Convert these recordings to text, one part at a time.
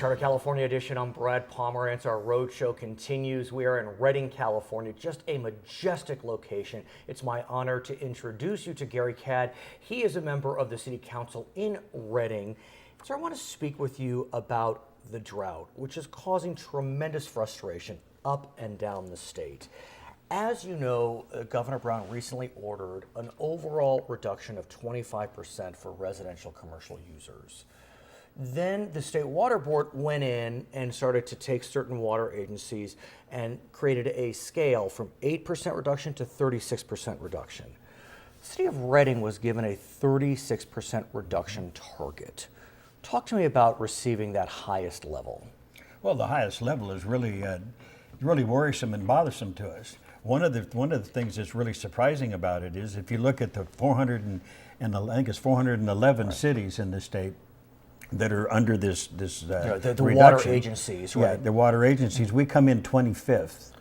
Charter California edition. I'm Brad Pomerantz. Our road show continues. We are in Redding, California, just a majestic location. It's my honor to introduce you to Gary Cadd. He is a member of the City Council in Redding. So I want to speak with you about the drought, which is causing tremendous frustration up and down the state. As you know, Governor Brown recently ordered an overall reduction of 25% for residential commercial users. Then the State Water Board went in and started to take certain water agencies and created a scale from 8% reduction to 36% reduction. The City of Redding was given a 36% reduction target. Talk to me about receiving that highest level. Well, the highest level is really worrisome and bothersome to us. One of the things that's really surprising about it is if you look at the 411 cities in the state that are under this the reduction. Water agencies, right? Yeah, the water agencies. We come in 25th,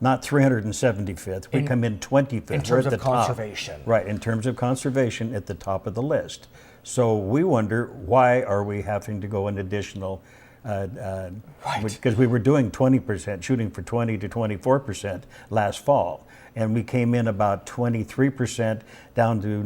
not 375th. We come in 25th. In terms of conservation. Right, in terms of conservation at the top of the list. So we wonder, why are we having to go an additional, because we were doing 20%, shooting for 20 to 24% last fall. And we came in about 23% down to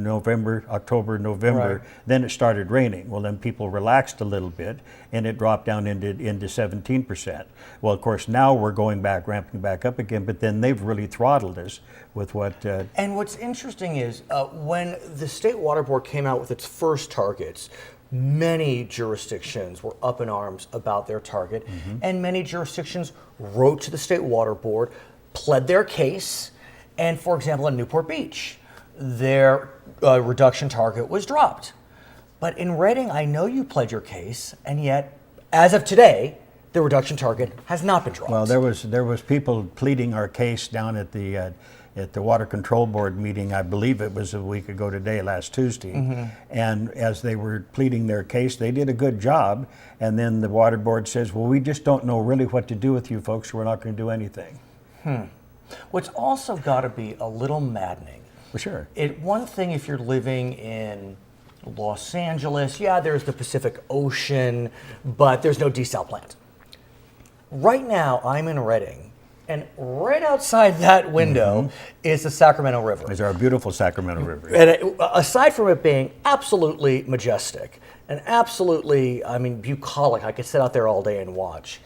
October, November. Right. Then it started raining. Well, then people relaxed a little bit and it dropped down into 17%. Well, of course, now we're ramping back up again, but then they've really throttled us with what... And what's interesting is when the State Water Board came out with its first targets, many jurisdictions were up in arms about their target, and many jurisdictions wrote to the State Water Board, pled their case, and for example, in Newport Beach, their reduction target was dropped. But in Redding, I know you pled your case, and yet, as of today, the reduction target has not been dropped. Well, there was people pleading our case down at the Water Control Board meeting. I believe it was a week ago today, last Tuesday. And as they were pleading their case, they did a good job. And then the Water Board says, well, we just don't know really what to do with you folks. So we're not going to do anything. What's also got to be a little maddening. For sure. One thing if you're living in Los Angeles, yeah, there's the Pacific Ocean, but there's no desal plant. Right now, I'm in Redding, and right outside that window is the Sacramento River. Is our beautiful Sacramento River. And aside from it being absolutely majestic and absolutely, bucolic, I could sit out there all day and watch.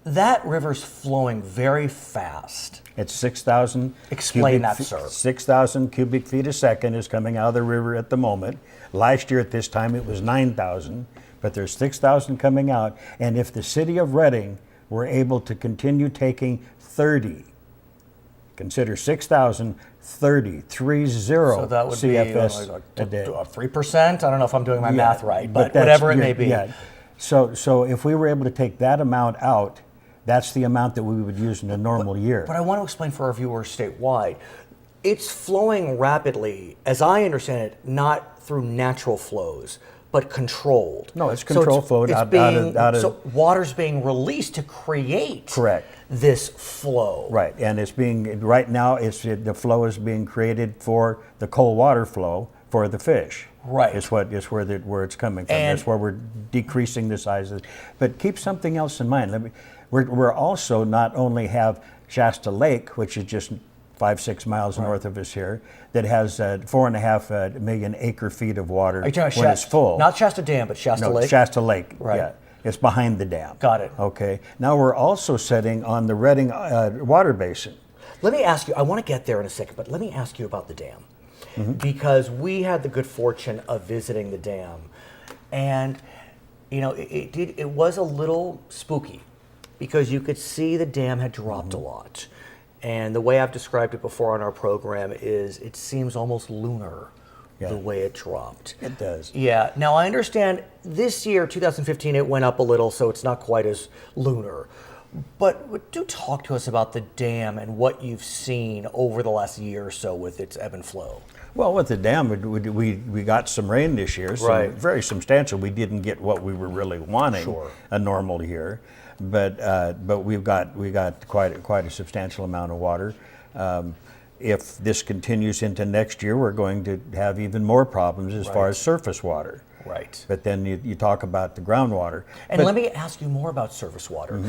That river's flowing very fast. It's 6,000. Explain that, sir. 6,000 cubic feet a second is coming out of the river at the moment. Last year at this time it was 9,000, but there's 6,000 coming out. And if the city of Redding were able to continue taking 30, consider 6,000, 30 so that would CFS be a day. 3%. I don't know if I'm doing my math right, but whatever it may be. Yeah. So if we were able to take that amount out, that's the amount that we would use in a normal year. But I want to explain for our viewers statewide, it's flowing rapidly, as I understand it, not through natural flows, but controlled. No, it's controlled flow out of... So water's being released to create correct. This flow. Right, and it's being, right now, the flow is being created for the cold water flow for the fish. Right. It's where it's coming from. That's where we're decreasing the size of it. But keep something else in mind. We're also not only have Shasta Lake, which is just 5-6 miles north of us here, that has 4.5 million acre feet of water when it's full. Not Shasta Dam, but Shasta Lake? Shasta Lake, right. Yeah. It's behind the dam. Got it. Okay. Now we're also sitting on the Redding water basin. Let me ask you, I want to get there in a second, but let me ask you about the dam. Because we had the good fortune of visiting the dam. And, it was a little spooky because you could see the dam had dropped a lot. And the way I've described it before on our program is it seems almost lunar, the way it dropped. It does. Yeah. Now, I understand this year, 2015, it went up a little, so it's not quite as lunar. But do talk to us about the dam and what you've seen over the last year or so with its ebb and flow. Well, with the dam, we got some rain this year, very substantial. We didn't get what we were really wanting, a normal year, but we got quite a substantial amount of water. If this continues into next year, we're going to have even more problems as far as surface water. Right. But then you talk about the groundwater. And But- let me ask you more about surface water.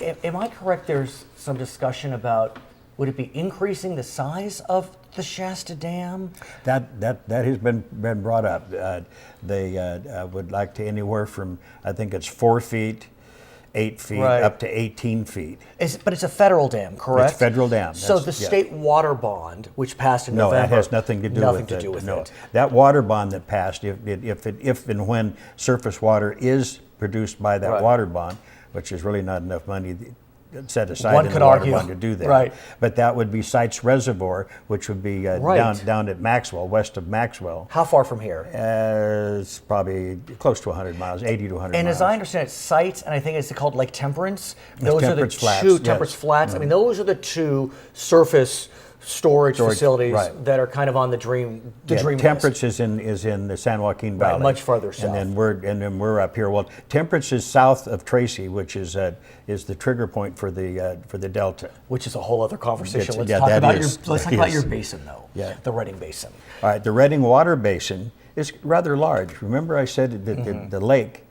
Am I correct? There's some discussion about, would it be increasing the size of the Shasta Dam? That has been brought up. They would like to anywhere from, I think it's 4 feet, 8 feet, Right. up to 18 feet. But it's a federal dam, correct? It's a federal dam. So That's- the yeah. state water bond, which passed in No, November, that has nothing to do nothing with to it. do with No. it. That water bond that passed, if and when surface water is produced by that Right. water bond, which is really not enough money set aside One in could the water argue. bond to do that. Right. But that would be Sites Reservoir, which would be Right. down at Maxwell, west of Maxwell. How far from here? It's probably close to 100 miles, 80 to 100 And miles. as I understand it, Sites, and I think it's called Lake Temperance. Those Temperance are the Flats, two yes. Temperance Flats. I mean, those are the two surface storage facilities right. that are kind of on the dream list. Temperance is in the San Joaquin Valley, much farther south. and then we're up here. Well, Temperance is south of Tracy, which is the trigger point for the Delta. Which is a whole other conversation. It's- Let's yeah, talk that about is- let's talk that about is. your basin, though. Yeah. The Redding Basin. All right, the Redding Water Basin is rather large. Remember, I said that the lake,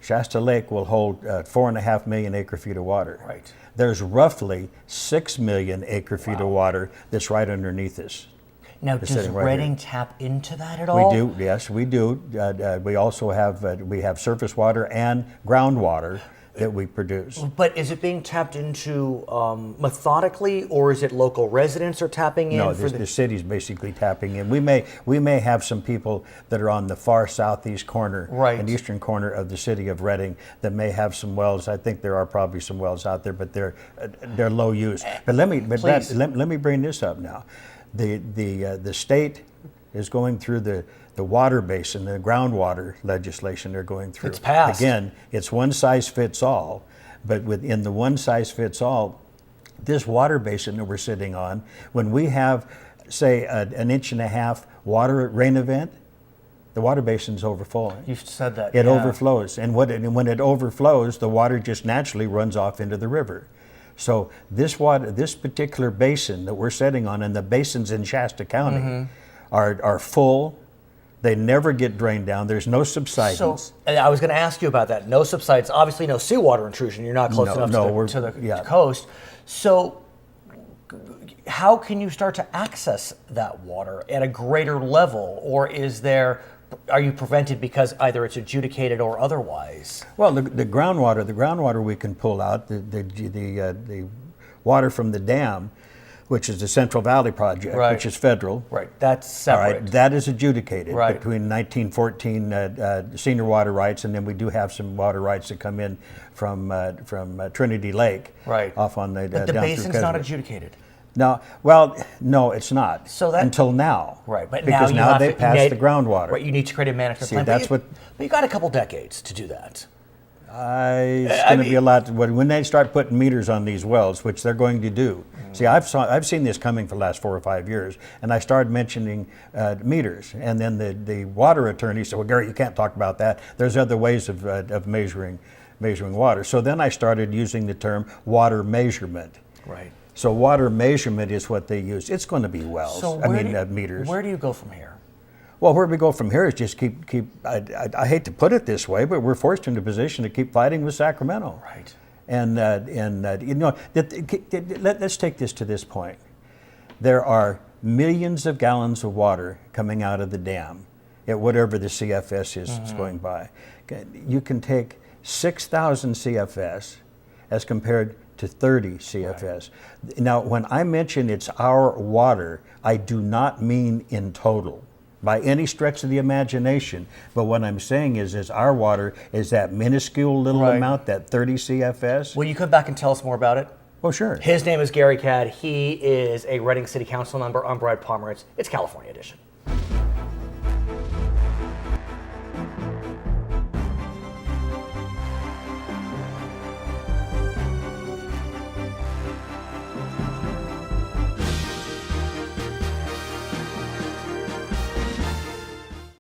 Shasta Lake, will hold 4.5 million acre-feet of water. Right. There's roughly 6 million acre-feet of water that's right underneath us. Now, does sitting right Redding tap into that at all? We do, yes, we do. We also have surface water and groundwater that we produce. But is it being tapped into methodically, or is it local residents are tapping in? No, for the city's basically tapping in. We may have some people that are on the far southeast corner Right. and eastern corner of the city of Redding that may have some wells. I think there are probably some wells out there, but they're low use. But let me Please. let me bring this up now. The state is going through the water basin, the groundwater legislation they're going through. It's passed. Again, it's one size fits all, but within the one size fits all, this water basin that we're sitting on, when we have, say, an inch and a half rain event, the water basin's overflowing. You've said that. It yeah. overflows, and when it overflows, the water just naturally runs off into the river. So this particular basin that we're sitting on, and the basins in Shasta County, are full. They never get drained down. There's no subsidence. So and I was going to ask you about that. No subsides, obviously no seawater intrusion. You're not close enough to the coast. So how can you start to access that water at a greater level, or are you prevented because either it's adjudicated or otherwise? Well, the groundwater we can pull out. The water from the dam, which is the Central Valley Project, Right. which is federal. Right, that's All separate. right, that is adjudicated Right. between 1914 senior water rights, and then we do have some water rights that come in from Trinity Lake, Right. off on the But the down through basin's not Keswick. adjudicated. No, well, no, it's not. So that- until now, Right, but because now you now have they to, passed the groundwater. Right, you need to create a management See, plan. that's but you got a couple decades to do that. It's going to be a lot. When they start putting meters on these wells, which they're going to do. See, I've seen this coming for the last 4 or 5 years, and I started mentioning meters, and then the water attorney said, "Well, Gary, you can't talk about that. There's other ways of measuring water." So then I started using the term water measurement. Right. So water measurement is what they use. It's going to be wells. So Meters. Where do you go from here? Well, where we go from here is just keep. I hate to put it this way, but we're forced into a position to keep fighting with Sacramento. Right. And let's take this to this point. There are millions of gallons of water coming out of the dam at whatever the CFS is going by. You can take 6,000 CFS as compared to 30 CFS. Right. Now, when I mention it's our water, I do not mean in total, by any stretch of the imagination. But what I'm saying is our water is that minuscule little Right. amount, that 30 CFS. Will you come back and tell us more about it? Oh, sure. His name is Gary Cadd. He is a Redding City Council member. I'm Brad Pomerantz. It's California Edition.